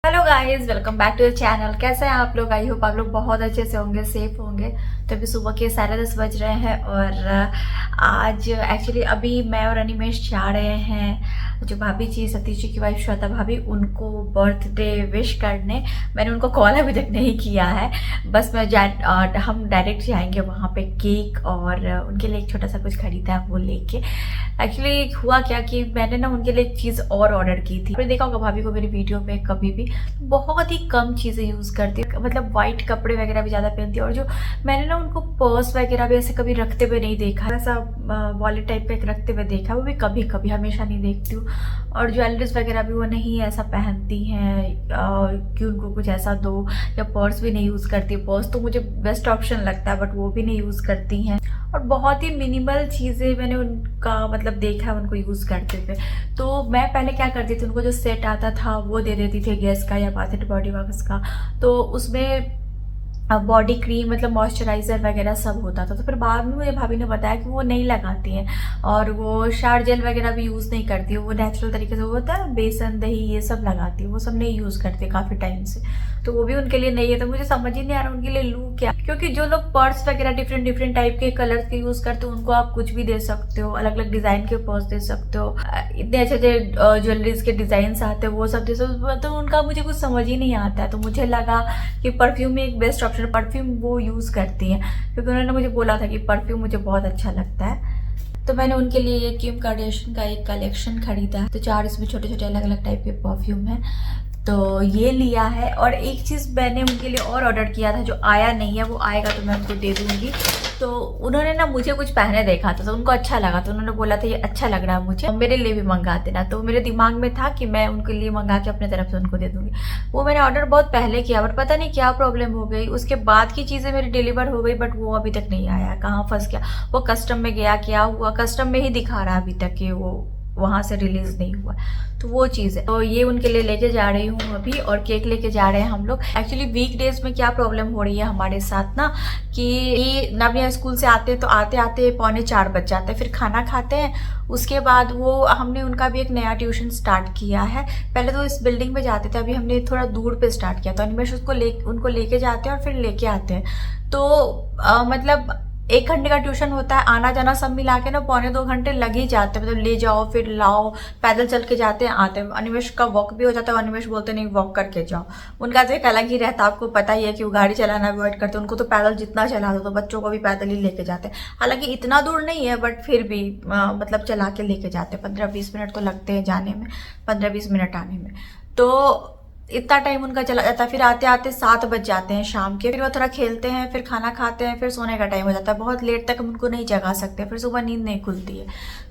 Hello guys, welcome back to the channel. कैसे हैं आप लोग? आई होप आप लोग बहुत अच्छे से होंगे, सेफ होंगे। तो अभी सुबह के 10:30 बज रहे हैं और आज एक्चुअली अभी मैं और अनिमेश जा रहे हैं जो भाभी जी, सतीश जी की वाइफ श्वेता भाभी, उनको बर्थडे विश करने। मैंने उनको कॉल अभी तक नहीं किया है, बस हम डायरेक्ट जाएंगे वहाँ पे। केक और उनके लिए एक छोटा सा कुछ खरीदा है वो लेके। एक्चुअली हुआ क्या कि मैंने ना उनके लिए एक चीज़ और ऑर्डर की थी। आपने देखा होगा भाभी को मेरी वीडियो में कभी भी बहुत ही कम चीज़ें यूज़ करती है, मतलब वाइट कपड़े वगैरह भी ज़्यादा पहनती है। और जो मैंने ना उनको पर्स वगैरह भी ऐसे कभी रखते हुए नहीं देखा, ऐसा वॉलेट टाइप का एक रखते हुए देखा, वो भी कभी कभी, हमेशा नहीं देखती हूँ। और ज्वेलरीज वगैरह भी वो नहीं ऐसा पहनती हैं कि उनको कुछ ऐसा दो, या पर्स भी नहीं यूज़ करती। पर्स तो मुझे बेस्ट ऑप्शन लगता है बट वो भी नहीं यूज़ करती हैं। और बहुत ही मिनिमल चीज़ें मैंने उनका मतलब देखा है उनको यूज़ करते हुए। तो मैं पहले क्या करती थी, उनको जो सेट आता था वो दे देती थी, गैस का या बाथ एंड बॉडी वर्क्स का। तो उसमें बॉडी क्रीम मतलब मॉइस्चराइज़र वगैरह सब होता था। तो फिर बाद में मुझे भाभी ने बताया कि वो नहीं लगाती हैं और वो शार जेल वगैरह भी यूज़ नहीं करती है। वो नेचुरल तरीके से वो होता है, बेसन दही ये सब लगाती है, वो सब नहीं यूज़ करती काफ़ी टाइम से। तो वो भी उनके लिए नहीं है। तो मुझे समझ ही नहीं आ रहा उनके लिए लूँ क्या, क्योंकि जो लोग पर्स वगैरह डिफरेंट डिफरेंट टाइप के कलर्स के यूज़ करते हो उनको आप कुछ भी दे सकते हो, अलग अलग डिज़ाइन के पर्स दे सकते हो, इतने अच्छे अच्छे ज्वेलरीज के डिज़ाइन आते हैं वो सब दे सकते हो। तो उनका मुझे कुछ समझ ही नहीं आता है। तो मुझे लगा कि परफ्यूम में एक बेस्ट ऑप्शन, परफ्यूम वो यूज़ करती हैं क्योंकि उन्होंने मुझे बोला था कि परफ्यूम मुझे बहुत अच्छा लगता है। तो मैंने उनके लिए ये किम कार्दाशियन का एक कलेक्शन खरीदा है। तो 4 इसमें छोटे छोटे अलग अलग टाइप के परफ्यूम है, तो ये लिया है। और एक चीज़ मैंने उनके लिए और ऑर्डर किया था जो आया नहीं है, वो आएगा तो मैं उनको दे दूंगी। तो उन्होंने ना मुझे कुछ पहने देखा था तो उनको अच्छा लगा, तो उन्होंने बोला था ये अच्छा लग रहा है मुझे, मेरे लिए भी मंगा देना। तो मेरे दिमाग में था कि मैं उनके लिए मंगा के अपने तरफ से उनको दे दूंगी। वो मैंने ऑर्डर बहुत पहले किया बट पता नहीं क्या प्रॉब्लम हो गई, उसके बाद की चीज़ें मेरी डिलीवर हो गई बट वो अभी तक नहीं आया। कहाँ फंस गया वो, कस्टम में गया, क्या हुआ, कस्टम में ही दिखा रहा अभी तक कि वो वहां से रिलीज नहीं हुआ। तो वो चीज़ है। तो ये उनके लिए लेके जा रही हूँ अभी, और केक लेके जा रहे हैं हम लोग। एक्चुअली वीक डेज में क्या प्रॉब्लम हो रही है हमारे साथ ना, कि नव्या स्कूल से आते तो आते आते 3:45 बज जाते हैं, फिर खाना खाते हैं। उसके बाद वो हमने उनका भी एक नया ट्यूशन स्टार्ट किया है। पहले तो इस बिल्डिंग में जाते थे, अभी हमने थोड़ा दूर पे स्टार्ट किया। तो अनिमेश उनको लेके जाते हैं और फिर लेके आते हैं। तो मतलब 1 घंटे का ट्यूशन होता है, आना जाना सब मिला के ना 1.25-2 घंटे लग ही जाते हैं। मतलब ले जाओ फिर लाओ, पैदल चल के जाते हैं आते हैं। अनिमेश का वॉक भी हो जाता है। अनिमेश बोलते नहीं वॉक करके जाओ, उनका तो एक अलग ही रहता है। आपको पता ही है कि वो गाड़ी चलाना अवॉइड करते हैं, उनको तो पैदल जितना चला दो। तो बच्चों को भी पैदल ही लेके जाते हैं, हालांकि इतना दूर नहीं है बट फिर भी मतलब चला के लेके जाते हैं। 15-20 मिनट तो लगते हैं जाने में, 15-20 मिनट आने में। तो इतना टाइम उनका चला जाता है। फिर आते आते 7 बज जाते हैं शाम के। फिर वो थोड़ा खेलते हैं, फिर खाना खाते हैं, फिर सोने का टाइम हो जाता है। बहुत लेट तक हम उनको नहीं जगा सकते, फिर सुबह नींद नहीं खुलती है।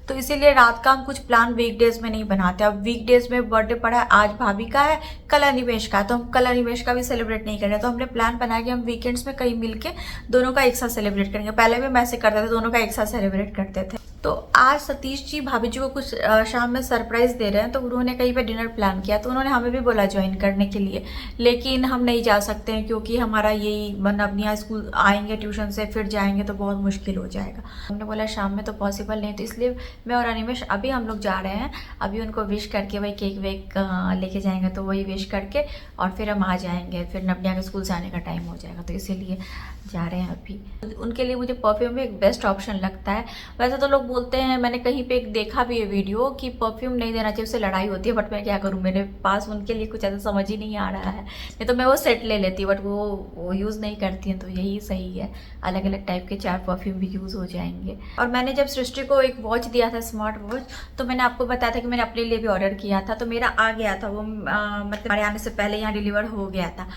तो इसीलिए रात का हम कुछ प्लान वीकडेज में नहीं बनाते। अब वीकडेज में बर्थडे पड़ा है, आज भाभी का है, कल अनिमेश का है, तो हम कल अनिमेश का भी सेलिब्रेट नहीं कर रहे। तो हमने प्लान बनाया कि हम वीकेंड्स में कहीं मिलके दोनों का एक साथ सेलिब्रेट करेंगे। पहले भी हम ऐसे करते थे, दोनों का एक साथ सेलिब्रेट करते थे। तो आज सतीश जी भाभी जी को कुछ शाम में सरप्राइज दे रहे हैं, तो उन्होंने कहीं पे डिनर प्लान किया। तो उन्होंने हमें भी बोला ज्वाइन करने के लिए, लेकिन हम नहीं जा सकते हैं क्योंकि हमारा यही मतलब यहाँ स्कूल आएंगे ट्यूशन से फिर जाएंगे तो बहुत मुश्किल हो जाएगा। हमने बोला शाम में तो पॉसिबल नहीं, तो इसलिए मैं और अनिमेश अभी हम लोग जा रहे हैं। अभी उनको विश करके वही केक वेक लेके जाएंगे, तो वही विश करके और फिर हम आ जाएंगे। फिर नव्या के स्कूल से आने का टाइम हो जाएगा, तो इसीलिए जा रहे हैं अभी। उनके लिए मुझे परफ्यूम में एक बेस्ट ऑप्शन लगता है। वैसे तो लोग बोलते हैं, मैंने कहीं पे एक देखा भी है वीडियो, कि परफ्यूम नहीं देना चाहिए, उससे लड़ाई होती है। बट मैं क्या करूँ, मेरे पास उनके लिए कुछ ऐसा समझ ही नहीं आ रहा है। नहीं तो मैं वो सेट ले लेती, बट वो यूज़ नहीं करती हैं, तो यही सही है। अलग अलग टाइप के 4 परफ्यूम भी यूज़ हो जाएंगे। और मैंने जब सृष्टि को एक वॉच दिया था, स्मार्ट वॉच, तो मैंने आपको बताया था कि मैंने अपने लिए भी ऑर्डर किया था। तो मेरा आ गया था वो, मतलब हमारे आने से पहले यहाँ डिलीवर हो गया था।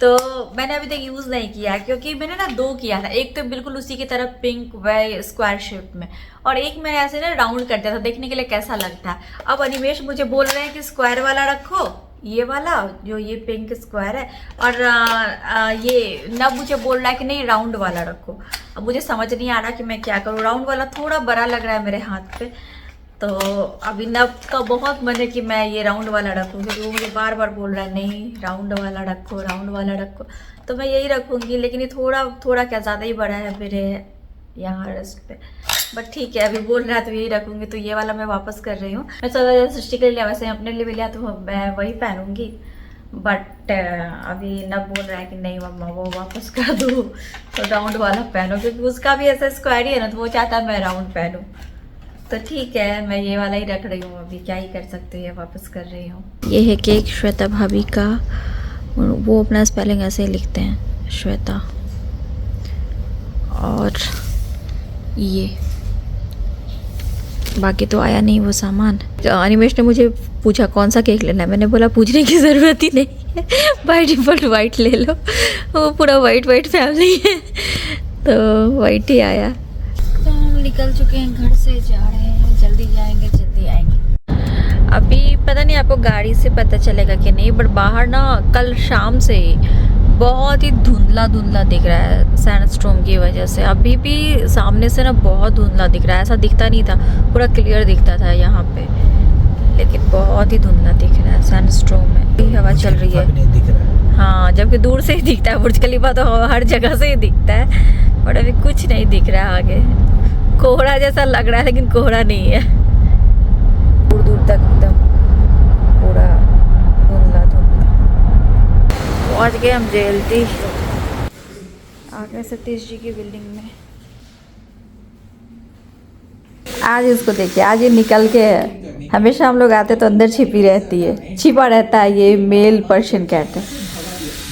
तो मैंने अभी तक यूज़ नहीं किया क्योंकि मैंने ना 2 किया था। एक तो बिल्कुल उसी की तरह पिंक व स्क्वायर शेप में, और एक मैंने ऐसे ना राउंड कर दिया था देखने के लिए कैसा लगता है। अब अनिमेश मुझे बोल रहे हैं कि स्क्वायर वाला रखो, ये वाला जो ये पिंक स्क्वायर है, और ये नब मुझे बोल रहा है कि नहीं राउंड वाला रखो। अब मुझे समझ नहीं आ रहा कि मैं क्या करूँ। राउंड वाला थोड़ा बड़ा लग रहा है मेरे हाथ पे, तो अभी नब का बहुत मन है कि मैं ये राउंड वाला रखूँ, क्योंकि वो मुझे बार बार बोल रहा है नहीं राउंड वाला रखो, राउंड वाला रखो। तो मैं यही रखूँगी, लेकिन ये थोड़ा थोड़ा क्या ज़्यादा ही बड़ा है मेरे यहाँ रिस्ट पे। बट ठीक है, अभी बोल रहा है तो यही रखूँगी। तो ये वाला मैं वापस कर रही हूँ। मैं सोचा सृष्टि के लिए लिया, वैसे अपने लिए भी लिया तो मैं वही पहनूंगी। बट अभी न बोल रहा है कि नहीं मम्मा वो वापस कर दो, तो राउंड वाला पहनो, क्योंकि उसका भी ऐसा स्क्वायर ही है ना, तो वो चाहता है मैं राउंड पहनूं। तो ठीक है, मैं ये वाला ही रख रही हूँ, अभी क्या ही कर सकते हैं, वापस कर रही हूँ। ये है केक श्वेता भाभी का, वो अपना स्पेलिंग ऐसे ही लिखते हैं, श्वेता। और ये बाकी तो आया नहीं वो सामान। अनिमेश ने मुझे पूछा कौन सा केक लेना है, मैंने बोला पूछने की ज़रूरत ही नहीं है, बाय डिफ़ॉल्ट वाइट ले लो, वो पूरा वाइट फैमिली है, तो वाइट ही आया। तो हम निकल चुके हैं, घर से जा रहे हैं, जल्दी जाएंगे जल्दी आएंगे। अभी पता नहीं आपको गाड़ी से पता चलेगा कि नहीं, बट बाहर ना कल शाम से ही बहुत ही धुंधला दिख रहा है सैंडस्टॉर्म की वजह से। अभी भी सामने से ना बहुत धुंधला दिख रहा है, ऐसा दिखता नहीं था, पूरा क्लियर दिखता था यहाँ पे, लेकिन बहुत ही धुंधला दिख रहा है सैंडस्टॉर्म में। हवा चल रही है, हाँ, जबकि दूर से ही दिखता है, बुर्ज खलीफा तो हर जगह से ही दिखता है, बट अभी कुछ नहीं दिख रहा है आगे। कोहरा जैसा लग रहा है लेकिन कोहरा नहीं है, दूर दूर तक एकदम पूरा धुंधला। पहुँच गए हम JLT, आ गए सतीश जी की बिल्डिंग में। आज इसको देखिए, आज ये निकल के है, हमेशा हम लोग आते तो अंदर छिपी रहती है, छिपा रहता है, ये मेल पर्शियन कैट है,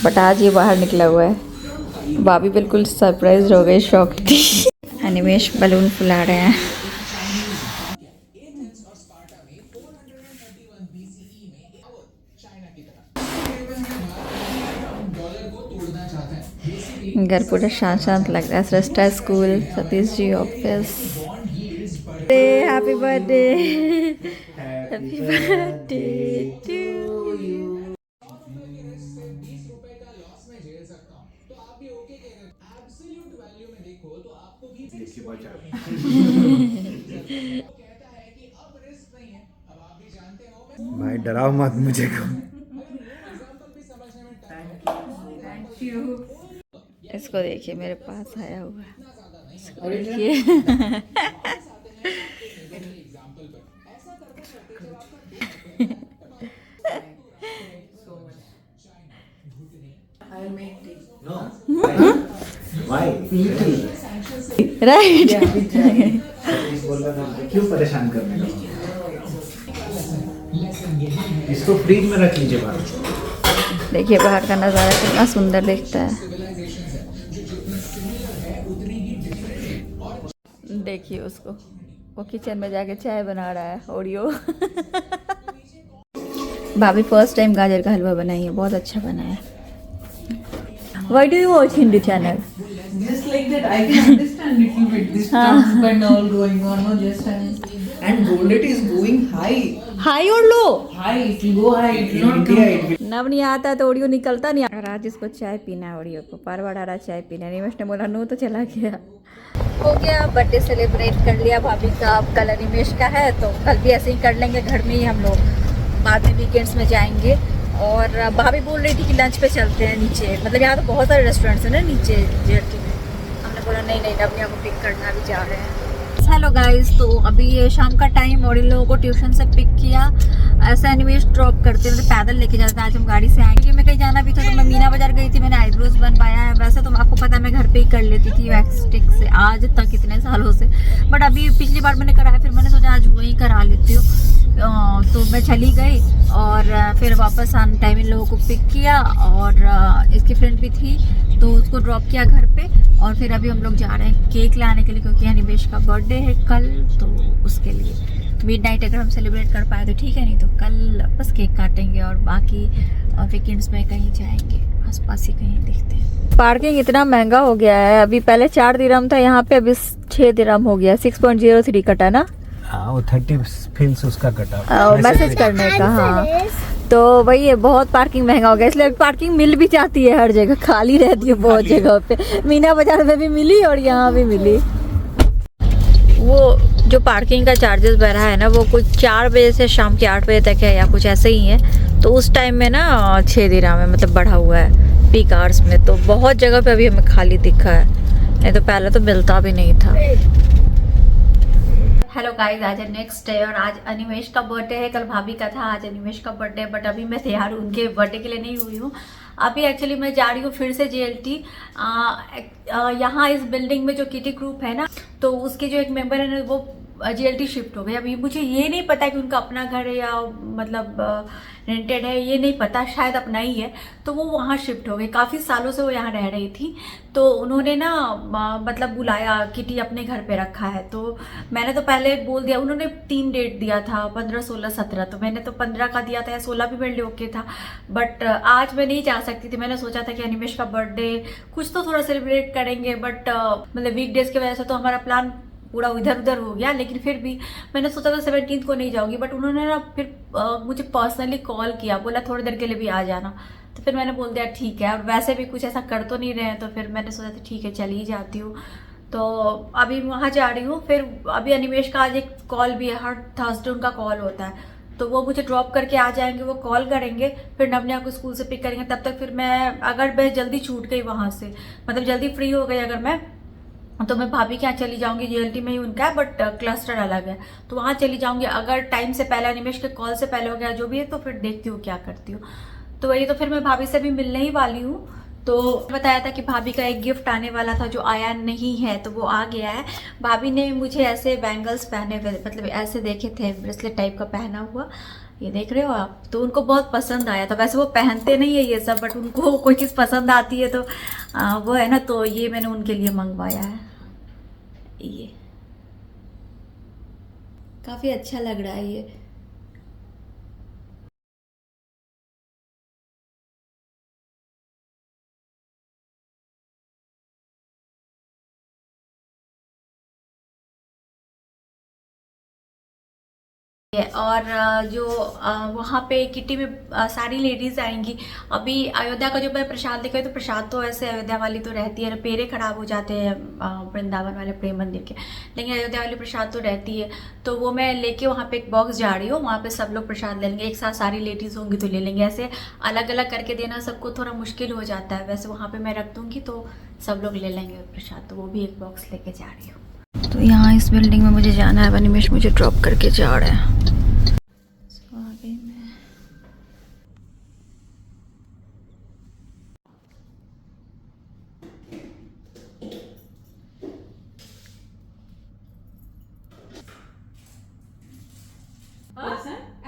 बट आज ये बाहर निकला हुआ है। भाभी बिल्कुल सरप्राइज हो गई, शॉक थी। अनिमेश बलून फुला रहे हैं। घर पूरा शांत लग रहा है। Srishta school, Satish ji office. Happy birthday, happy birthday to you. भाई डराओ मत मुझे को। इसको देखिए, मेरे पास आया हुआ है, इसको देखिए। राइट, क्यों परेशान करने का, इसको फ्रीज में रख लीजिए बाहर। देखिए बाहर का नज़ारा कितना सुंदर दिखता है। देखिए उसको, वो किचन में जाके चाय बना रहा है, ओरियो। भाभी फर्स्ट टाइम गाजर का हलवा बनाई है, बहुत अच्छा बना है। Why do you watch Hindi channel? Just like that, I can understand little bit this Trump and all going on, no? Just and gold rate is going high. High or low? High, it will go high. It will not come. नब नहीं आता तो audio निकलता नहीं। और आज इसको चाय पीना है, ओडियो को परवा डाला चाय पीना। निमेश ने बोला नो, तो चला गया। हो गया, बर्थडे सेलिब्रेट कर लिया भाभी का। अब कल अनिमेश का है, तो कल भी ऐसे ही कर लेंगे घर में ही हम लोग, बाद में वीकेंड्स में जाएंगे। और भाभी बोल रही थी कि लंच पे चलते हैं नीचे, मतलब यहाँ तो बहुत सारे रेस्टोरेंट्स हैं ना नीचे JLT में। हमने बोला नहीं नवनिया को पिक करना, भी जा रहे हैं। हेलो गाइस, तो अभी ये शाम का टाइम और इन लोगों को ट्यूशन से पिक किया। ऐसा एनिमेश ड्रॉप करते हैं, पैदल लेके जाते हैं। आज हम गाड़ी से आएंगे। मैं कहीं जाना भी था तो मैं मीना बाजार गई थी, मैंने आईब्रोज बनवाया है। वैसे तो आपको पता है मैं घर पे ही कर लेती थी वैक्स स्टिक से आज तक, इतने सालों से, बट अभी पिछली बार मैंने कराया, फिर मैंने सोचा आज वहीं करा लेती हूँ। तो मैं चली गई और फिर वापस आने टाइम इन लोगों को पिक किया, और इसकी फ्रेंड भी थी तो उसको ड्रॉप किया घर पे। और फिर अभी हम लोग जा रहे हैं केक लाने के लिए, क्योंकि अनिमेश का बर्थडे है कल, तो उसके लिए मिडनाइट अगर हम सेलिब्रेट कर पाए तो ठीक है, नहीं तो कल बस केक काटेंगे और बाकी वीकेंड्स में कहीं जाएंगे, आसपास ही कहीं देखते हैं। पार्किंग इतना महंगा हो गया है, अभी पहले 4 दिरहम था यहाँ पे, अभी 6 दिरहम हो गया। 6.03 कटा ना, हाँ वो 30 फिल्स उसका कटा मैसेज करने का। हाँ तो वही है, बहुत पार्किंग महंगा हो गया, इसलिए पार्किंग मिल भी जाती है हर जगह, खाली रहती है बहुत जगह पे। मीना बाजार में भी मिली और यहाँ भी मिली। वो जो पार्किंग का चार्जेस बढ़ा है ना, वो कुछ 4 बजे से शाम के 8 बजे तक है या कुछ ऐसे ही है। तो उस टाइम में ना 6 दिरहम में मतलब बढ़ा हुआ है पीक आवर्स में। तो बहुत जगह पे अभी हमें खाली दिखा है, नहीं तो पहले तो मिलता भी नहीं था। हेलो गाइस, आज है नेक्स्ट डे और आज अनिमेश का बर्थडे है। कल भाभी का था, आज अनिमेश का बर्थडे है। बट अभी मैं तैयार हूँ, उनके बर्थडे के लिए नहीं हुई हूँ। अभी एक्चुअली मैं जा रही हूँ फिर से JLT। यहाँ इस बिल्डिंग में जो किटी ग्रुप है ना, तो उसके जो एक मेंबर है ना, वो JLT शिफ्ट हो गए। अभी मुझे ये नहीं पता कि उनका अपना घर है या मतलब रेंटेड है, ये नहीं पता, शायद अपना ही है। तो वो वहाँ शिफ्ट हो गए, काफ़ी सालों से वो यहाँ रह रही थी। तो उन्होंने ना मतलब बुलाया, किटी अपने घर पे रखा है। तो मैंने तो पहले बोल दिया, उन्होंने 3 डेट दिया था, 15, 16, 17। तो मैंने तो 15 का दिया था या 16 भी मेरे लिए ओके था। बट आज मैं नहीं जा सकती थी। मैंने सोचा था कि अनिमेश का बर्थडे कुछ तो थोड़ा सेलिब्रेट करेंगे, बट मतलब वीकडेज की वजह से तो हमारा प्लान पूरा इधर उधर हो गया। लेकिन फिर भी मैंने सोचा था 17 को नहीं जाऊंगी। बट उन्होंने ना फिर मुझे पर्सनली कॉल किया, बोला थोड़ी देर के लिए भी आ जाना। तो फिर मैंने बोल दिया ठीक है। और वैसे भी कुछ ऐसा कर तो नहीं रहे हैं, तो फिर मैंने सोचा था ठीक है चली ही जाती हूँ। तो अभी वहाँ जा रही हूँ। फिर अभी अनिमेश का आज एक कॉल भी है, हर थर्सडे उनका कॉल होता है। तो वो मुझे ड्रॉप करके आ जाएंगे, वो कॉल करेंगे, फिर नवनिया को स्कूल से पिक करेंगे। तब तक फिर मैं, अगर मैं जल्दी छूट गई वहाँ से, मतलब जल्दी फ्री हो गई अगर मैं, तो मैं भाभी के यहाँ चली जाऊंगी। JLT में ही उनका है, बट क्लस्टर अलग है, तो वहाँ चली जाऊंगी। अगर टाइम से पहले, अनिमेश के कॉल से पहले हो गया जो भी है, तो फिर देखती हूँ क्या करती हूँ। तो वही, तो फिर मैं भाभी से भी मिलने ही वाली हूँ। तो बताया था कि भाभी का एक गिफ्ट आने वाला था जो आया नहीं है, तो वो आ गया है। भाभी ने मुझे ऐसे बैंगल्स पहने हुए, मतलब ऐसे देखे थे, ब्रेसलेट टाइप का पहना हुआ, ये देख रहे हो आप। तो उनको बहुत पसंद आया था। वैसे वो पहनते नहीं है ये सब, बट उनको कोई चीज़ पसंद आती है तो वो है ना, तो ये मैंने उनके लिए मंगवाया है। ये काफ़ी अच्छा लग रहा है ये। और जो वहाँ पे किटी में सारी लेडीज आएंगी। अभी अयोध्या का जो मैं प्रसाद लेकर, तो प्रसाद तो ऐसे अयोध्या वाली तो रहती है, पेड़े खराब हो जाते हैं वृंदावन वाले प्रेम मंदिर के, लेकिन अयोध्या वाली प्रसाद तो रहती है। तो वो मैं लेके वहाँ पे एक बॉक्स जा रही हूँ, वहाँ पे सब लोग प्रसाद ले लेंगे। एक साथ सारी लेडीज होंगी तो ले लेंगे। ऐसे अलग अलग करके देना सबको थोड़ा मुश्किल हो जाता है। वैसे वहाँ पे मैं रख दूँगी तो सब लोग ले लेंगे प्रसाद। तो वो भी एक बॉक्स लेके जा रही हूँ। तो यहाँ इस बिल्डिंग में मुझे जाना है, अनिमेश मुझे ड्रॉप करके जा रहे हैं।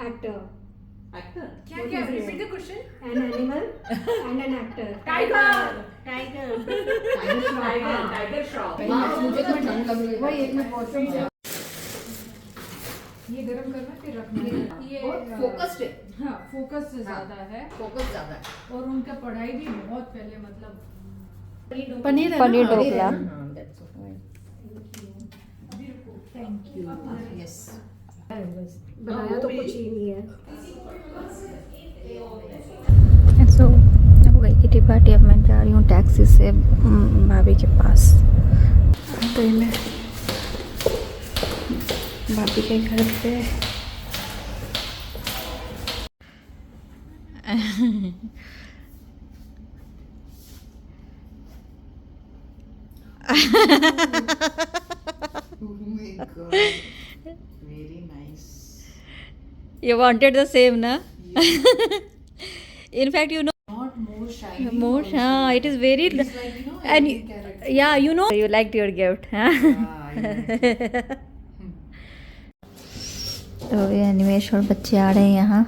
Actor. क्या repeat the question? An animal and an actor. Tiger. Tiger Shroff. मुझे तो ठंड लग रही है। वही एक मिनट वॉशरूम से। ये गरम करना फिर रखना। ये फोकस्ड है। हाँ, फोकस से ज्यादा है। फोकस ज्यादा है। और उनका पढ़ाई भी बहुत पहले, मतलब paneer dhokla. Thank you. Yes. बनाया तो कुछ ही नहीं है। सो हो गई किटी पार्टी। अब मैं जा रही हूँ टैक्सी से भाभी के पास। तो मैं भाभी के घर पे Oh my God. Very nice. You wanted the same, na? In fact, you know, Not more shiny. more. It is very. It's like, you know, And every character. yeah, you know, you liked your gift, huh? I like it. तो ये अनिमेश और बच्चे आ रहे हैं यहाँ।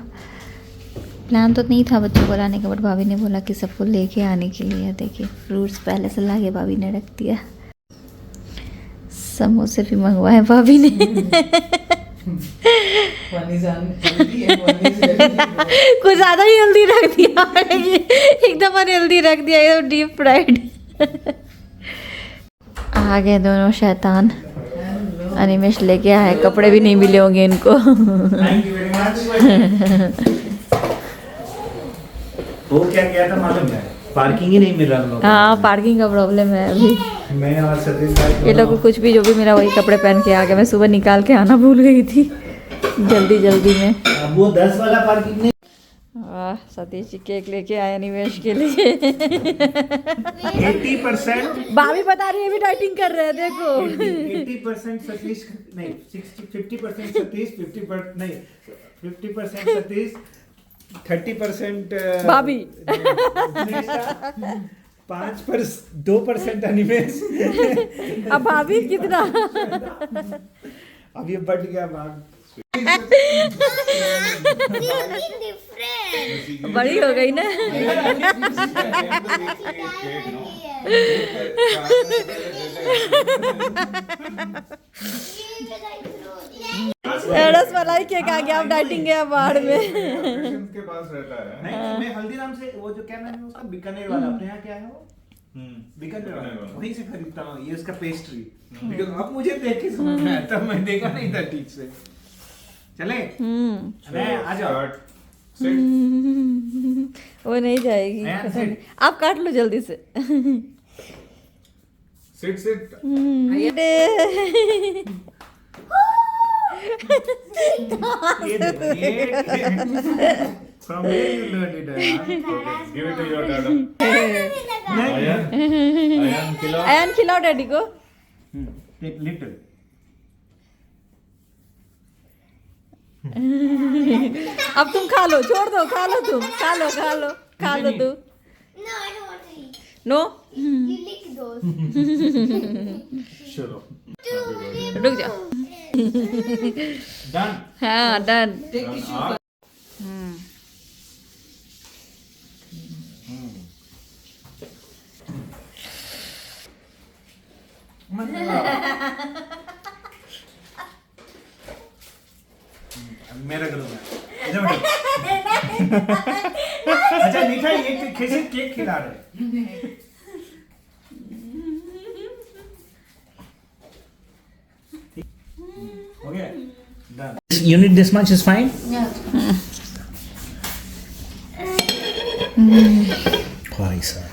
Plan तो नहीं था बच्चों को लाने का, बट भाभी ने बोला कि सबको लेके आने के लिए। देखिए फ्रूट्स पहले से ला के भाभी ने रख दिया। समोसे भी मंगवाए भाभी ने। One is unhealthy and one is healthy. कुछ ज़्यादा ही हेल्दी रख दिया, एकदम अनहेल्दी रख दिया, एकदम डीप फ्राइड। आ गए दोनों शैतान। अनिमेश लेके आए, कपड़े भी नहीं मिले होंगे इनको। Thank you very much. वो क्या था मालूम है, पार्किंग ही नहीं मिल रहा हम लोग। हाँ, पार्किंग का प्रॉब्लम है अभी। मैं और सतीश भाई ये लोग को कुछ भी जो भी मेरा, वही कपड़े पहन के आ गए। मैं सुबह निकाल के आना भूल गई थी जल्दी में। अब वो 10 वाला पार्किंग नहीं। वाह, सतीश जी केक लेके आए अनिमेश के लिए। 80% भाभी बता रही है भी डाइटिंग कर रहे हैं, देखो। 80% सतीश नहीं, 50% सतीश, 50% नहीं, 50% सतीश, 30% भाभी। 2% अनिमेश। अब भाभी कितना? अब ये बढ़ गया भाग। बड़ी हो गई ना। रस मलाई केक आ गया, अब डाइटिंग गया बाहर में। के पास रहता है। नहीं, मैं हल्दीराम से वो जो क्या नाम है उसका, बीकानेर वाला, अपने यहाँ क्या है वो, बीकानेर वाला, वहीं से खरीदता हूँ ये उसका पेस्ट्री। लेकिन अब मुझे देख के समझ में आया, तब मैं देखा नहीं था ठीक से। चले आ जाओ। वो नहीं जाएगी, पता नहीं। आप काट लो जल्दी से। Sit From where you learned it? give it to your dada. Ayan खिलाओ। अयान खिलाओ डैडी को। Take little. अब तुम खा लो, छोड़ दो, खा लो तुम, खा लो तू। No, I don't want to eat. No, You lick those. चलो रुक जाओ। डन। हाँ, डन। मेरा करूँगा। अच्छा मीठा ये कैसे केक खिला रहे? हो गया? Done. You need this much is fine? भाई साहब।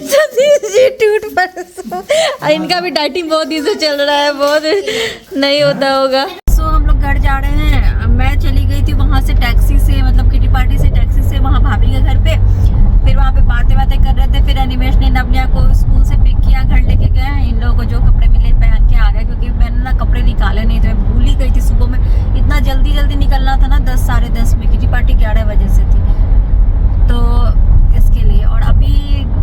सतीश जी टूट पड़े। इनका भी डाइटिंग बहुत दिन से चल रहा है, बहुत नहीं होता होगा। सो हम लोग घर जा रहे हैं। मैं चली गई थी वहाँ से टैक्सी से, मतलब किटी पार्टी से टैक्सी से वहाँ भाभी के घर पे। फिर वहाँ पे बातें कर रहे थे। फिर अनिमेश ने नवलिया को स्कूल से पिक किया, घर लेके गए। इन लोगों को जो कपड़े मिले पहन के आ गए, क्योंकि मैंने ना कपड़े निकाले नहीं थे, मैं भूल ही गई थी सुबह में। इतना जल्दी निकलना था ना, 10 साढ़े 10 में। किटी पार्टी 11 बजे से थी, तो इसके लिए। और अभी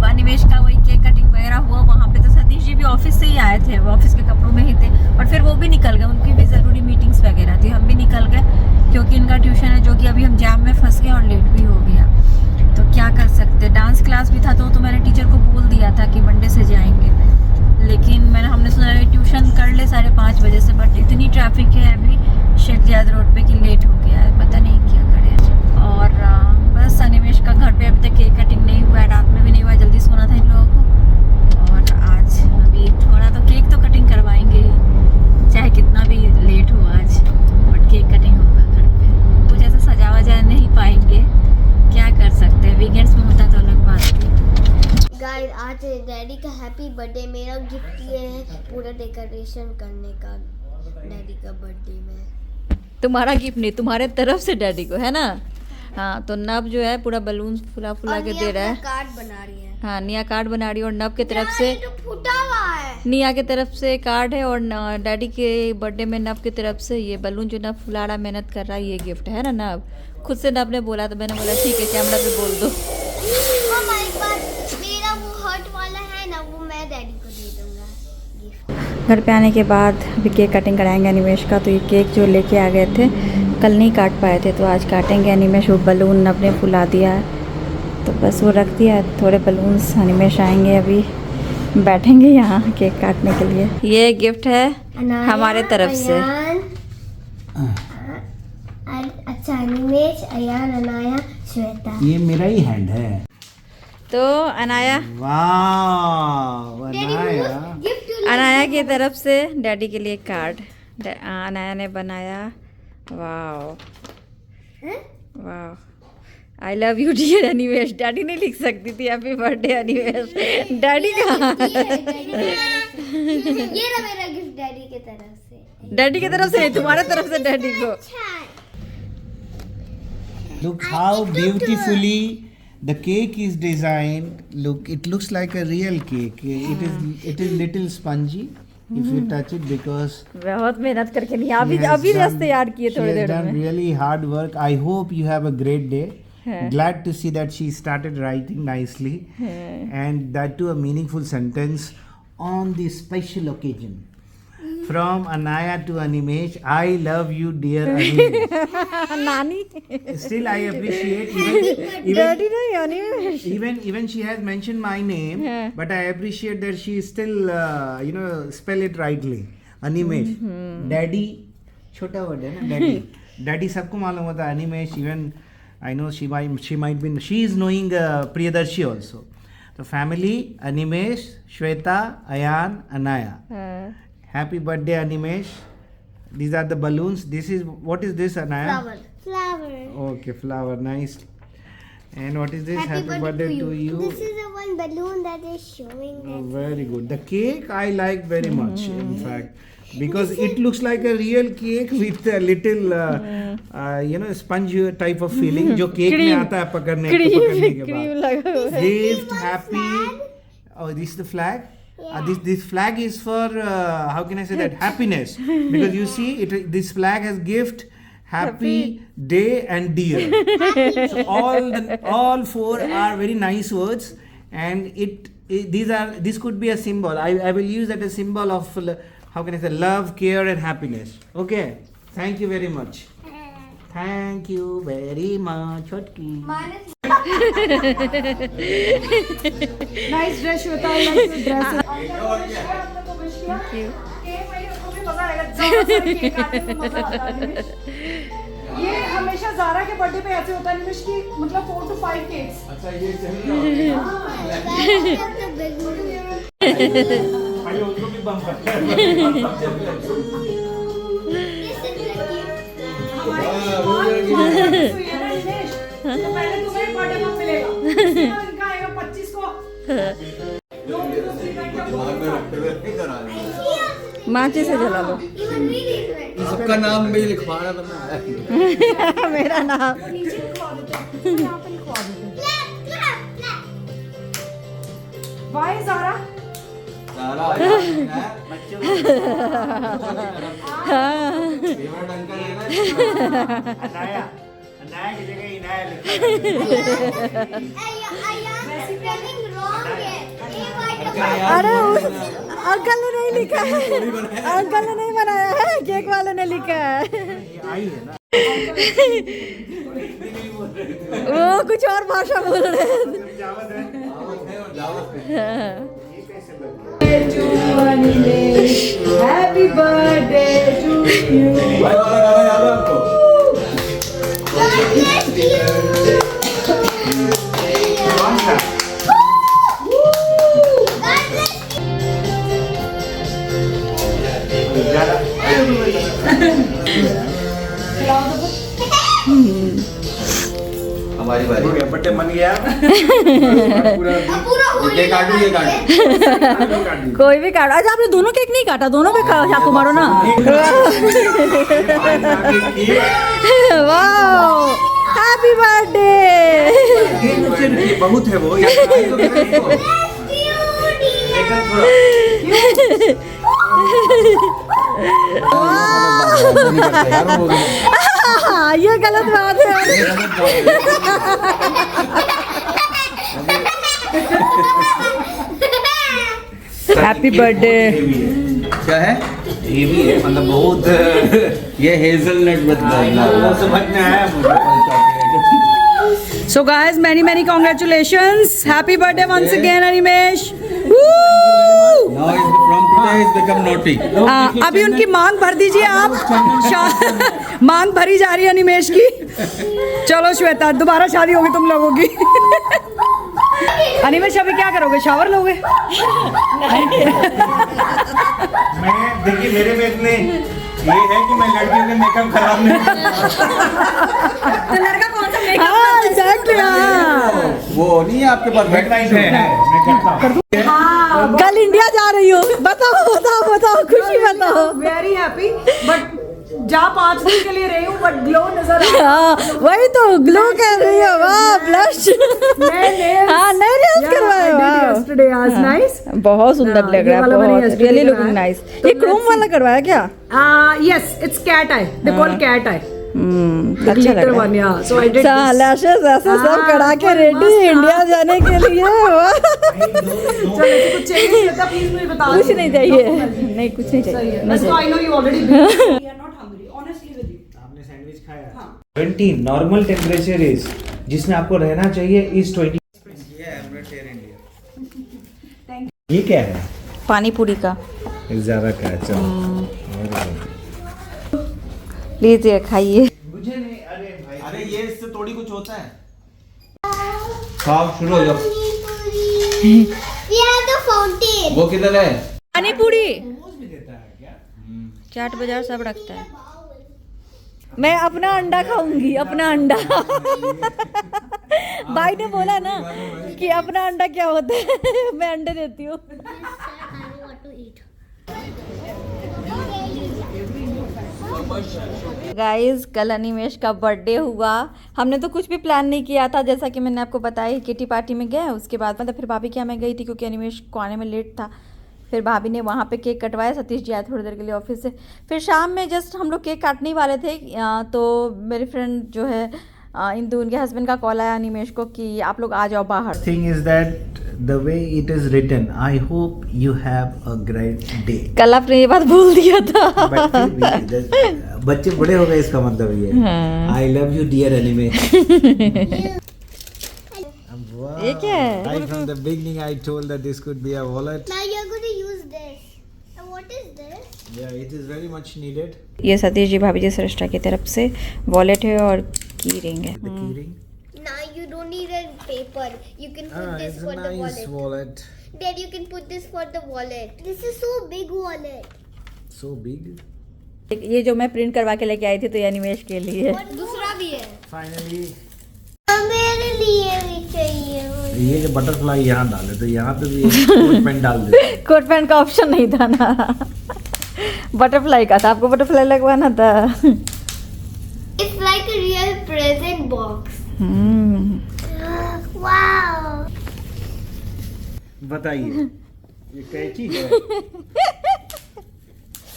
अनिमेश का वही केक कटिंग वगैरह हुआ वहाँ पे। तो सतीश जी भी ऑफिस से ही आए थे, वो ऑफिस के कपड़ों में ही थे, और फिर वो भी निकल गए। उनकी भी ज़रूरी मीटिंग्स वगैरह थी, हम भी निकल गए, क्योंकि इनका ट्यूशन है, जो कि अभी हम जैम में फंस गए और लेट भी हो गया। तो क्या कर सकते। डांस क्लास भी था, तो मैंने टीचर को बोल दिया था कि मंडे से जाएंगे, लेकिन हमने सुना ट्यूशन कर ले 5:30 बजे से। बट इतनी ट्रैफिक है अभी शेख जायद रोड पे कि लेट हो गया है, पता नहीं क्या करें। और बस अनिमेश का घर पे अभी तक केक कटिंग नहीं हुआ है, रात में भी नहीं हुआ, जल्दी सोना था इन लोगों को। और आज अभी थोड़ा तो केक तो कटिंग करवाएंगे ही, चाहे कितना भी लेट हो आज, बट केक कटिंग होगा घर पे। कुछ ऐसा सजा वजा नहीं पाएंगे, क्या कर सकते हैं। वीकेंड्स में होता तो अलग बात थी। गाइस आज डैडी का हैप्पी बर्थडे। मेरा गिफ्ट ये है पूरा डेकोरेशन करने का डैडी का बर्थडे में। तुम्हारा गिफ्ट नहीं, तुम्हारे तरफ से डैडी को, है ना। हाँ, तो नब जो है पूरा बलून फुला के दे रहा है। कार्ड बना रही है। हाँ, निया कार्ड बना रही है, और नब के तरफ से तो फूटा हुआ है। निया के तरफ से कार्ड है, और डैडी के बर्थडे में नब की तरफ से ये बलून जो नब फुला रहा, मेहनत कर रहा है, ये गिफ्ट है ना। नब खुद से नब ने बोला, तो मैंने बोला ठीक है, कैमरा पे बोल दो। हमारे पास मेरा वो हर्ट वाला है ना, वो मैं डैडी को दे दूंगा गिफ्ट। घर पे आने के बाद अभी केक कटिंग कराएंगे अनिमेश का। तो ये केक जो लेके आ गए थे, कल नहीं काट पाए थे, तो आज काटेंगे अनिमेश। वो बलून अपने फुला दिया है, तो बस वो रख दिया। थोड़े बलून्स अनिमेश आएंगे, अभी बैठेंगे यहाँ केक काटने के लिए। ये गिफ्ट है हमारे तरफ से। अच्छा अनिमेश, अयान, अनाया, श्वेता। ये मेरा ही हैंड है। तो अनाया, वाह, अनाया। अनाया की तरफ से डैडी के लिए कार्ड अनाया ने बनाया। वाह वाह, I love you dear Animesh. Daddy ने लिख सकती थी हैप्पी बर्थडे अनिमेश, डैडी कहाँ है? ये रहा मेरा गिफ्ट डैडी की तरफ से। डैडी की तरफ से नहीं, तुम्हारे तरफ से डैडी को। अच्छा Look how beautifully the cake is designed. Look, it looks like a real cake. It is little spongy if you touch it because बहुत मेहनत करके नहीं अभी she has अभी done- जस्ट तैयार किए she थोड़ी has देर done में really hard work. I hope you have a great day. Glad to see that she started writing nicely and that too a meaningful sentence on this special occasion. From Anaya to Animesh, I love you, dear Animesh. नानी Still, I appreciate daddy नहीं Animesh even she has mentioned my name, but I appreciate that she still spell it rightly. Animesh, Daddy, छोटा word है ना Daddy. Daddy सबको मालूम होता है. Animesh, even I know she is knowing Priyadarshi also. The family, Animesh, Shweta, Ayan, Anaya. Happy birthday, Animesh. These are the balloons. What is this, Anaya? Flower. Okay, flower, nice. And what is this? Happy birthday to you. This is the one balloon that is showing Oh, that. very good. The cake I like very much, in fact, because it looks like a real cake with a little, sponge type of feeling, जो cake में आता है पकड़ने के cream बाद. लगा हुआ है Gift, happy. Oh, this is the flag. This flag is for how can I say that happiness, because you see this flag has gift, happy, day and dear. So all four are very nice words, and this could be a symbol. I will use that as a symbol of how can I say love, care and happiness. Okay, thank you very much. Thank you very much, Chotki. Nice dress Shweta nice dress ये हमेशा ज़ारा के birthday पे ऐसे होता है निमिष की मतलब 4 to 5 cakes अच्छा ये चल भाई उनको भी बम करते तो पहले तुम्हें बर्थडे में मिलेगा इनका आएगा 25 को माची से जला लो आपका नाम भी लिखवा रहा था मैं मेरा नाम नीचे लिखवा देते हैं यहाँ पे लिखवा देते हैं बाय ज़ारा अनाया की जगह इनाया लिखा अरे अंकल ने नहीं लिखा है अंकल ने नहीं बनाया है केक वाले ने लिखा है आई है ना वो कुछ और भाषा बोल रहे हैं हैप्पी बर्थडे टू यू हमारी बारी बर्थडे मन गया ये काटू कोई भी काटो अच्छा आपने दोनों केक नहीं काटा दोनों पे चाकू मारो ना वाह हैप्पी बर्थडे बहुत है वो ये गलत बात है हैप्पी बर्थडे क्या है ये भी है मतलब बहुत ये हेजलनट वो समझ में आया So guys, many congratulations. Happy birthday once again, Animesh. Now from today is become naughty. अभी उनकी मांग भर दीजिए आप मांग भरी जा रही है अनिमेश की चलो श्वेता दोबारा शादी होगी तुम लोगों की अनिमेश अभी क्या करोगे शावर लोगे मैं देखिए मेरे में इतने ये है कि मैं लड़कियों के मेकअप खराब नहीं तो लड़का कौन सा मेकअप एग्जैक्टली वो नहीं है आपके पास करता मैं करता हूँ कल इंडिया जा रही हो बताओ खुशी बताओ वेरी हैप्पी बट जहाँ 5 दिन के लिए रही हूँ बट ग्लो नजर आ रहा हाँ वही तो ग्लो कर रही है, वाह ब्लश। हाँ नए नेल्स करवाए, वाह yesterday आज नाइस। बहुत सुंदर लग रहा है, बहुत रियली लुकिंग नाइस। ये क्रोम वाला करवाया क्या? Yes it's cat eye, they call cat eye. अच्छा लग रहा है। So I did this. Lashes ऐसे सब करा के रेडी इंडिया जाने के लिए। चलो ऐसे कुछ चाहिए तो प्लीज मुझे बता कुछ नहीं चाहिए, नहीं कुछ नहीं चाहिए। बस I know you already we are not hungry honestly with you. आपने सैंडविच खाया? 20 नॉर्मल टेम्परेचर इज, जिसमें आपको रहना चाहिए इज 20। ये क्या है? पानी पूरी का ज्यादा का है, चलो। लीजिए खाइए। मुझे नहीं, अरे भाई, अरे ये इससे थोड़ी कुछ होता है। खाओ, शुरू हो जाओ। फाउंटेन वो किधर है? पानी पूरी भी देता है क्या? चाट बाजार सब रखता है। मैं अपना अंडा खाऊंगी, अपना अंडा। भाई ने बोला ना कि अपना अंडा क्या होता है, मैं अंडे देती हूँ। गाइस कल अनिमेश का बर्थडे हुआ। हमने तो कुछ भी प्लान नहीं किया था, जैसा कि मैंने आपको बताया किटी पार्टी में गए, उसके बाद मतलब फिर भाभी के यहाँ मैं गई थी क्योंकि अनिमेश को आने में लेट था। फिर भाभी ने वहाँ पे केक कटवाया, सतीश जी आए थोड़ी देर के लिए ऑफिस से। फिर शाम में जस्ट हम लोग केक काटने वाले थे तो मेरी फ्रेंड जो है इंदु, उनके हस्बैंड का कॉल आया अनिमेश को कि आप लोग आ जाओ बाहर। Thing is that the way it is written, I hope you have a great day. कल आपने ये बात भूल दिया था। बच्चे बड़े हो गए इसका मतलब ये। आई लव यू डियर एनिमे। ये क्या है? Right from the beginning I told that this could be a wallet. Now you're going to use this. And what is this? Yeah, it is very much needed. ये सतीश जी भाभी जी सृष्टा की तरफ से वॉलेट है और की रिंग है। The key ring. Now you don't need a paper. You can put this It's for a the nice wallet. wallet. Then you can put this for the wallet. This is so big wallet. So big. ये जो मैं print करवा के लेके आई थी तो ये अनिमेश के लिए। और दूसरा भी है। Finally. मेरे लिए भी चाहिए। ये जो बटरफ्लाई यहाँ डाले तो यहाँ पे भी कोट पेन डाल देते। कोट पैंट का ऑप्शन नहीं था ना, बटरफ्लाई का था, आपको बटरफ्लाई लगवाना था। It's like a real present box. Wow. बताइए ये कैची है?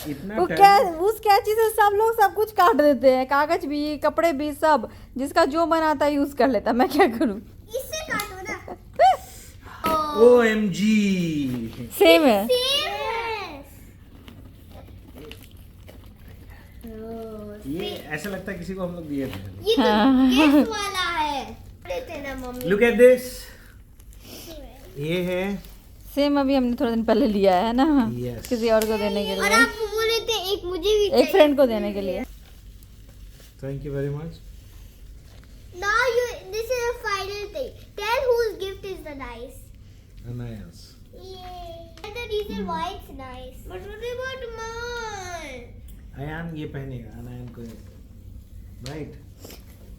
इतना वो क्या, उस कैंची से सब लोग सब कुछ काट देते हैं, कागज भी कपड़े भी सब, जिसका जो मन आता है यूज कर लेता। मैं क्या करूँ? इससे काटो ना। OMG. सेम है। ये ऐसा लगता है किसी को हम लोग दिए थे। ये तो गिफ्ट वाला है। देते ना मम्मी। Look at this. ये है। सेम अभी हमने थोड़े दिन पहले लिया है ना। Yes. किसी और को देने के और लिए, आप बोले थे एक मुझे भी एक फ्रेंड को देने के लिए। Thank you very much. Now you, this is a final thing. Tell whose gift is the nice. Anayas. Yay. And the reason why it's nice. But what about mine? Ayan ये पहनेगा, अनायन को राइट।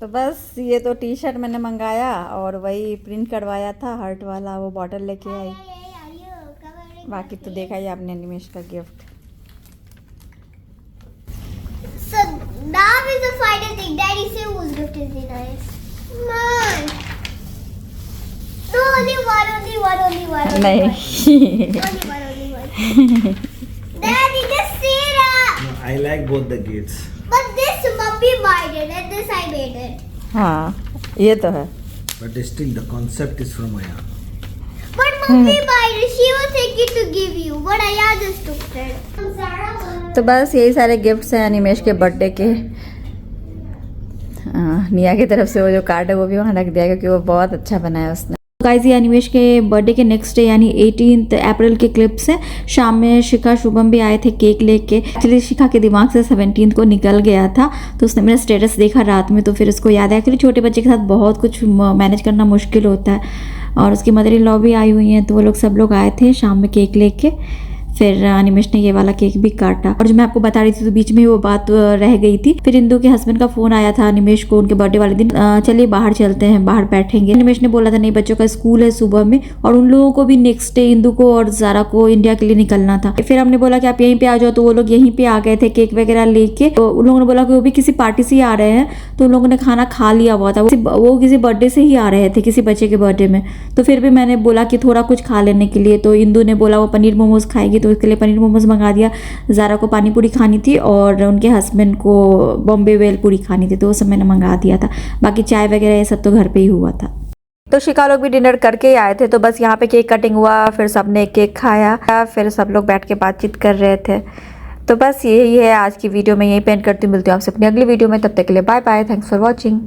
तो बस ये तो टी शर्ट मैंने मंगाया और वही प्रिंट करवाया था हार्ट वाला, वो बॉटल लेके आई। बाकी तो देखा ही आपने अनिमेश का gift. So now is the final thing. Daddy say whose gift is the nice. Mine. No, only one. नहीं। Only one. Daddy, just say that. No, I like both the gifts. But this mummy made it and this I made it. हाँ ये तो है। But still the concept is from Ayan. But mummy made it. She was thinking to give you. But I just took it. तो बस यही सारे gifts हैं अनिमेश के बर्थडे के। निया की तरफ से वो जो कार्ड है वो भी वहाँ रख दिया क्योंकि वो बहुत अच्छा बनाया उसने। गाइस ये अनिमेश के बर्थडे के नेक्स्ट डे यानी 18 अप्रैल के क्लिप्स हैं। शाम में शिखा शुभम भी आए थे केक लेके। एक्चुअली शिखा के दिमाग से 17 को निकल गया था तो उसने मेरा स्टेटस देखा रात में तो फिर उसको याद है। एक्चुअली छोटे बच्चे के साथ बहुत कुछ मैनेज करना मुश्किल होता है और उसकी मदर इन लॉ भी आई हुई हैं तो वो लोग सब लोग आए थे शाम में केक लेके। फिर अनिमेश ने ये वाला केक भी काटा। और जो मैं आपको बता रही थी तो बीच में वो बात रह गई थी। फिर इंदु के हस्बैंड का फोन आया था अनिमेश को उनके बर्थडे वाले दिन, चलिए बाहर चलते हैं, बाहर बैठेंगे। अनिमेश ने बोला था नहीं बच्चों का स्कूल है सुबह में, और उन लोगों को भी नेक्स्ट डे इंदु को और ज़ारा को इंडिया के लिए निकलना था। फिर हमने बोला कि आप यहीं पे आ जाओ, तो वो लोग यहीं पे आ गए थे केक वगैरह लेके। तो उन लोगों ने बोला कि वो भी किसी पार्टी से ही आ रहे हैं, तो उन लोगों ने खाना खा लिया हुआ था, वो किसी बर्थडे से ही आ रहे थे, किसी बच्चे के बर्थडे में। तो फिर भी मैंने बोला कि थोड़ा कुछ खा लेने के लिए, तो इंदु ने बोला वो पनीर मोमोज खाएगी, तो उसके लिए पनीर मोमोज मंगा दिया। ज़ारा को पानी पूरी खानी थी और उनके हस्बैंड को बॉम्बे वेल पूरी खानी थी, तो वो सब मैंने मंगा दिया था। बाकी चाय वगैरह ये सब तो घर पे ही हुआ था। तो शिका लोग भी डिनर करके ही आए थे, तो बस यहाँ पे केक कटिंग हुआ, फिर सबने केक खाया, फिर सब लोग बैठ के बातचीत कर रहे थे। तो बस यही है आज की वीडियो में, यही पेंट करती हूँ। मिलती हूँ आपसे अपनी अगली वीडियो में, तब तक के लिए bye bye, thanks for watching.